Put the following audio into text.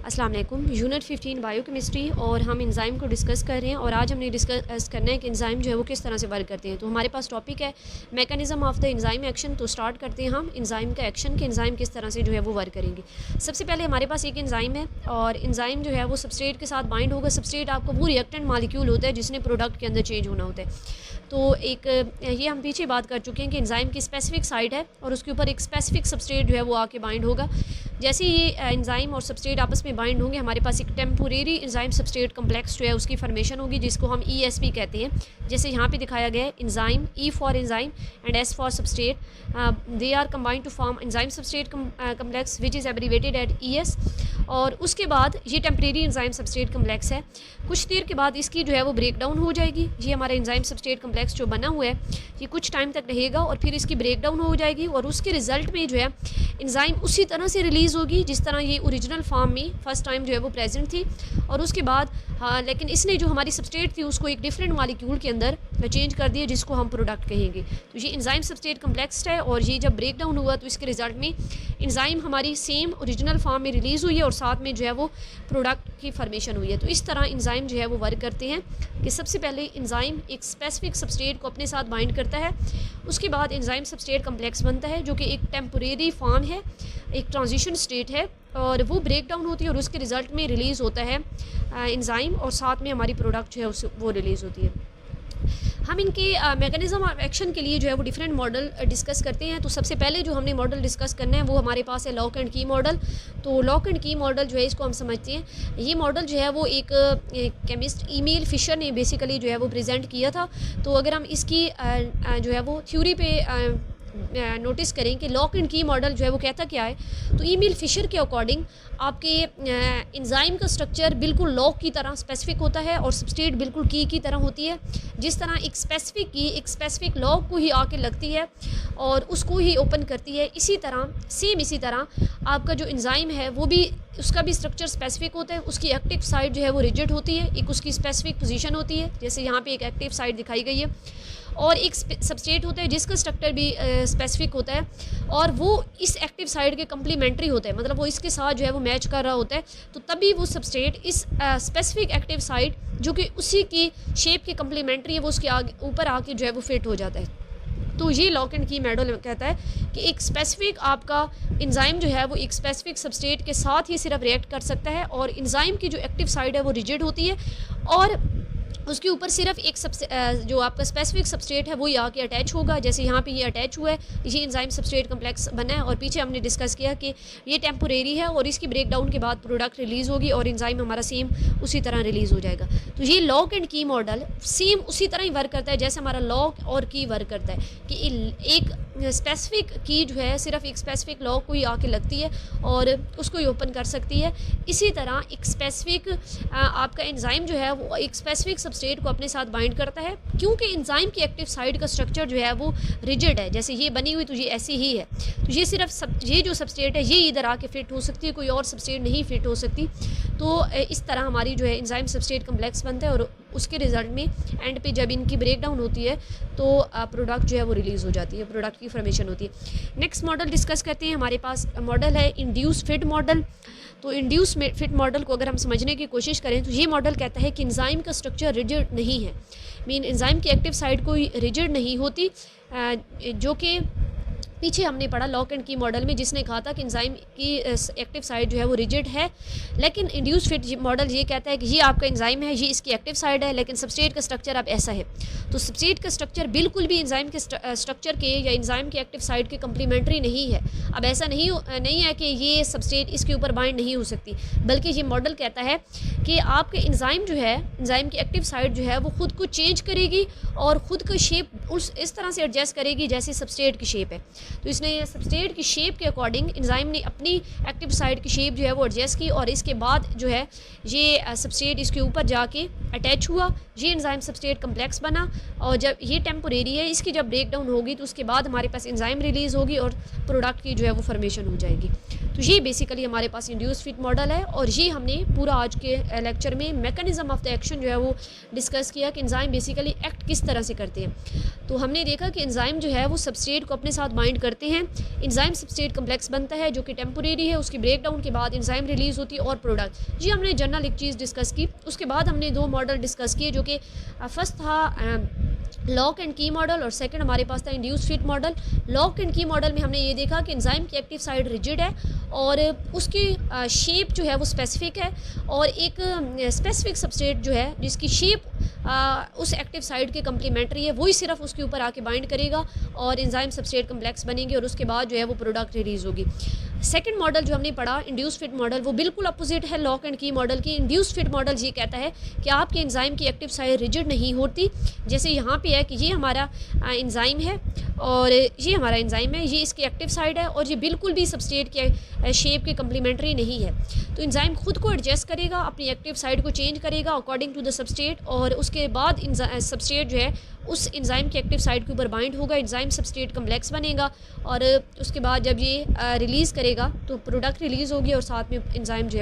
अस्सलाम वालेकुम। Unit 15 biochemistry और हम एंजाइम को डिस्कस कर रहे हैं और आज हमने डिस्कस करना है कि एंजाइम जो है वो किस तरह से वर्क करते हैं। तो हमारे पास टॉपिक है mechanism of the enzyme action. तो स्टार्ट करते हैं हम एंजाइम का एक्शन कि एंजाइम किस तरह से जो है वो वर्क करेंगे। सबसे पहले हमारे पास एक एंजाइम है और एंजाइम जो है वो सबस्ट्रेट के साथ बाइंड होगा। सबस्ट्रेट आपका वो रिएक्टेंट मॉलिक्यूल होता है जिसने प्रोडक्ट के अंदर चेंज होना होता है। तो एक ये हम पीछे बात कर चुके हैं कि एंजाइम की स्पेसिफिक साइट है और उसके ऊपर एक स्पेसिफिक सबस्ट्रेट जो है वो आके बाइंड होगा। जैसे ये एंजाइम और सबस्ट्रेट आपस में बाइंड होंगे, हमारे पास एक टेम्पोरेरी एंजाइम सबस्ट्रेट कम्प्लेक्स जो है उसकी फॉर्मेशन होगी, जिसको हम ESP कहते हैं। जैसे यहाँ पे दिखाया गया है enzyme, E for enzyme and S for substrate, they are combined to form enzyme substrate complex which is abbreviated at ES। और उसके बाद ये टेम्परेरी एंजाइम सबस्ट्रेट कम्प्लेक्स है। कुछ देर के बाद इसकी जो है वो ब्रेक डाउन हो जाएगी। ये हमारा एंजाइम सबस्ट्रेट कम्प्लेक्स जो बना हुआ है ये कुछ टाइम तक रहेगा और फिर इसकी ब्रेक डाउन हो जाएगी और उसके रिजल्ट में जो है एंजाइम उसी तरह से रिलीज़ होगी जिस तरह ये ओरिजिनल फॉर्म में फर्स्ट टाइम जो है वो प्रेजेंट थी। और उसके बाद लेकिन इसने जो हमारी सबस्ट्रेट थी उसको एक डिफरेंट मॉलिक्यूल के अंदर चेंज कर दिया जिसको हम प्रोडक्ट कहेंगे। तो ये एंजाइम सबस्ट्रेट कम्प्लेक्स है और ये जब ब्रेक डाउन हुआ तो इसके रिजल्ट में एंजाइम हमारी सेम ओरिजिनल फॉर्म में रिलीज़ हुई है और साथ में जो है वो प्रोडक्ट की फॉर्मेशन हुई है। तो इस तरह एंजाइम जो है वो वर्क करते हैं कि सबसे पहले एंजाइम एक स्पेसिफिक सबस्ट्रेट को अपने साथ बाइंड करता है, उसके बाद एंजाइम सबस्ट्रेट कम्प्लेक्स बनता है जो कि एक टेम्पोरेरी फॉर्म है, एक ट्रांजिशन स्टेट है और वो ब्रेक डाउन होती है और उसके रिज़ल्ट में रिलीज़ होता है एंजाइम और साथ में हमारी प्रोडक्ट जो है वो रिलीज़ होती है। हम इनके मैकेनिज़्म ऑफ एक्शन के लिए जो है वो डिफरेंट मॉडल डिस्कस करते हैं। तो सबसे पहले जो हमने मॉडल डिस्कस करना है वो हमारे पास है लॉक एंड की मॉडल। तो लॉक एंड की मॉडल जो है इसको हम समझते हैं। ये मॉडल जो है वो एक केमिस्ट ईमेल फिशर ने बेसिकली जो है वो प्रेजेंट किया था। तो अगर हम इसकी जो है वो थ्योरी पे नोटिस करें कि लॉक एंड की मॉडल जो है वो कहता क्या है, तो ईमेल फिशर के अकॉर्डिंग आपके एंजाइम का स्ट्रक्चर बिल्कुल लॉक की तरह स्पेसिफिक होता है और सबस्ट्रेट बिल्कुल की तरह होती है। जिस तरह एक स्पेसिफिक की एक स्पेसिफिक लॉक को ही आके लगती है और उसको ही ओपन करती है, इसी तरह आपका जो एंजाइम है वो भी उसका भी स्ट्रक्चर स्पेसिफिक होता है। उसकी एक्टिव साइट जो है वो रिजिड होती है, एक उसकी स्पेसिफिक पोजीशन होती है, जैसे यहाँ पे एक एक्टिव साइट दिखाई गई है, और एक सबस्ट्रेट होता है जिसका स्ट्रक्चर भी स्पेसिफिक होता है और वो इस एक्टिव साइड के कम्प्लीमेंट्री होता है, मतलब वो इसके साथ जो है वो मैच कर रहा होता है। तो तभी वो सबस्ट्रेट इस स्पेसिफिक एक्टिव साइड जो कि उसी की शेप के कम्प्लीमेंट्री है वो उसके आगे ऊपर आके जो है वो फिट हो जाता है। तो ये लॉक एंड की मॉडल कहता है कि एक स्पेसिफिक आपका एंजाइम जो है वो एक स्पेसिफिक सबस्ट्रेट के साथ ही सिर्फ रिएक्ट कर सकता है और एंजाइम की जो एक्टिव साइड है वो रिजिड होती है और उसके ऊपर सिर्फ एक जो आपका स्पेसिफिक सबस्ट्रेट है वो ही आके अटैच होगा। जैसे यहाँ पे ये अटैच हुआ है, ये एंजाइम सबस्ट्रेट कम्प्लेक्स बना है और पीछे हमने डिस्कस किया कि ये टेम्पोरेरी है और इसकी ब्रेक डाउन के बाद प्रोडक्ट रिलीज़ होगी और एंजाइम हमारा सेम उसी तरह रिलीज़ हो जाएगा। तो ये लॉक एंड की मॉडल सेम उसी तरह ही वर्क करता है जैसे हमारा लॉक और की वर्क करता है कि एक स्पेसिफिक की जो है सिर्फ एक स्पेसिफिक लॉक को ही आके लगती है और उसको ही ओपन कर सकती है। इसी तरह एक स्पेसिफिक आपका एंजाइम जो है वो एक स्पेसिफिक सबस्ट्रेट को अपने साथ बाइंड करता है, क्योंकि एंजाइम की एक्टिव साइड का स्ट्रक्चर जो है वो रिजिड है, जैसे ये बनी हुई तो ये ऐसी ही है। तो ये सिर्फ ये जो सबस्ट्रेट है ये इधर आके फिट हो सकती है, कोई और सबस्ट्रेट नहीं फिट हो सकती। तो इस तरह हमारी जो है एंजाइम सबस्ट्रेट कम्प्लेक्स बनता है और उसके रिजल्ट में एंड पे जब इनकी ब्रेक डाउन होती है तो प्रोडक्ट जो है वो रिलीज़ हो जाती है, प्रोडक्ट की फॉर्मेशन होती है। नेक्स्ट मॉडल डिस्कस करते हैं। हमारे पास मॉडल है इंड्यूस फिट मॉडल। तो इंड्यूस फिट मॉडल को अगर हम समझने की कोशिश करें तो ये मॉडल कहता है कि एंजाइम का स्ट्रक्चर रिजिड नहीं है, मीन एंजाइम की एक्टिव साइड कोई रिजिड नहीं होती, जो कि पीछे हमने पढ़ा लॉक एंड की मॉडल में जिसने कहा था कि एंजाइम की एक्टिव साइड जो है वो रिजिड है। लेकिन इंड्यूस फिट मॉडल ये कहता है कि ये आपका एंजाइम है, ये इसकी एक्टिव साइड है, लेकिन सबस्ट्रेट का स्ट्रक्चर अब ऐसा है। तो सबस्ट्रेट का स्ट्रक्चर बिल्कुल भी एंजाइम के स्ट्रक्चर के या एंजाइम की एक्टिव साइड के कम्प्लीमेंट्री नहीं है। अब ऐसा नहीं है कि ये सबस्ट्रेट इसके ऊपर बाइंड नहीं हो सकती, बल्कि ये मॉडल कहता है कि आपके एंजाइम जो है, एंजाइम की एक्टिव साइड जो है वो खुद को चेंज करेगी और ख़ुद का शेप इस तरह से एडजस्ट करेगी जैसे सबस्ट्रेट की शेप है। तो इसने सबस्ट्रेट की शेप के अकॉर्डिंग एंजाइम ने अपनी एक्टिव साइड की शेप जो है वो एडजस्ट की और इसके बाद जो है ये सबस्ट्रेट इसके ऊपर जाके अटैच हुआ, ये एंजाइम सबस्ट्रेट कम्प्लेक्स बना। और जब ये टेम्पोरेरी है, इसकी जब ब्रेक डाउन होगी तो उसके बाद हमारे पास एंजाइम रिलीज़ होगी और प्रोडक्ट की जो है वो फॉर्मेशन हो जाएगी। तो ये बेसिकली हमारे पास इंड्यूस फिट मॉडल है और ये हमने पूरा आज के लेक्चर में मैकेनिज्म ऑफ द एक्शन जो है वो डिस्कस किया कि एंजाइम बेसिकली एक्ट किस तरह से करते हैं। तो हमने देखा कि एंजाइम जो है वो सबस्ट्रेट को अपने साथ बाइंड करते हैं, एंजाइम सबस्ट्रेट कम्प्लेक्स बनता है जो कि टेम्पोरेरी है, उसकी ब्रेक डाउन के बाद एंजाइम रिलीज होती है और प्रोडक्ट। ये हमने जनरल एक चीज़ डिस्कस की। उसके बाद हमने दो मॉडल डिस्कस किए जो कि फर्स्ट था लॉक एंड की मॉडल और सेकंड हमारे पास था induce fit model. Lock and की मॉडल में हमने ये देखा कि एंजाइम की एक्टिव साइड रिजिड है और उसकी शेप जो है वो स्पेसिफिक है और एक स्पेसिफिक सबस्ट्रेट जो है जिसकी शेप उस एक्टिव साइड के कम्प्लीमेंट्री है, वही सिर्फ उसके ऊपर आके बाइंड करेगा और एंजाइम सबस्ट्रेट कम्प्लेक्स बनेंगे और उसके बाद जो है वो प्रोडक्ट रिलीज होगी। सेकंड मॉडल जो हमने पढ़ा इंड्यूस फिट मॉडल, वो बिल्कुल अपोजिट है लॉक एंड की मॉडल की। इंड्यूस फिट मॉडल ये कहता है कि आपके एंजाइम की एक्टिव साइड रिजिड नहीं होती, जैसे यहाँ पे है कि ये हमारा एंजाइम है और ये हमारा एंजाइम है, ये इसकी एक्टिव साइड है और ये बिल्कुल भी सबस्ट्रेट के शेप के कम्प्लीमेंट्री नहीं है। तो एंजाइम खुद को एडजस्ट करेगा, अपनी एक्टिव साइड को चेंज करेगा अकॉर्डिंग टू द सबस्ट्रेट और उसके बाद सबस्ट्रेट जो है उस एंजाइम के एक्टिव साइड के ऊपर बाइंड होगा, एंजाइम सबस्ट्रेट कम्प्लेक्स बनेगा और उसके बाद जब ये रिलीज़ करेगा तो प्रोडक्ट रिलीज़ होगी और साथ में एंजाइम जो है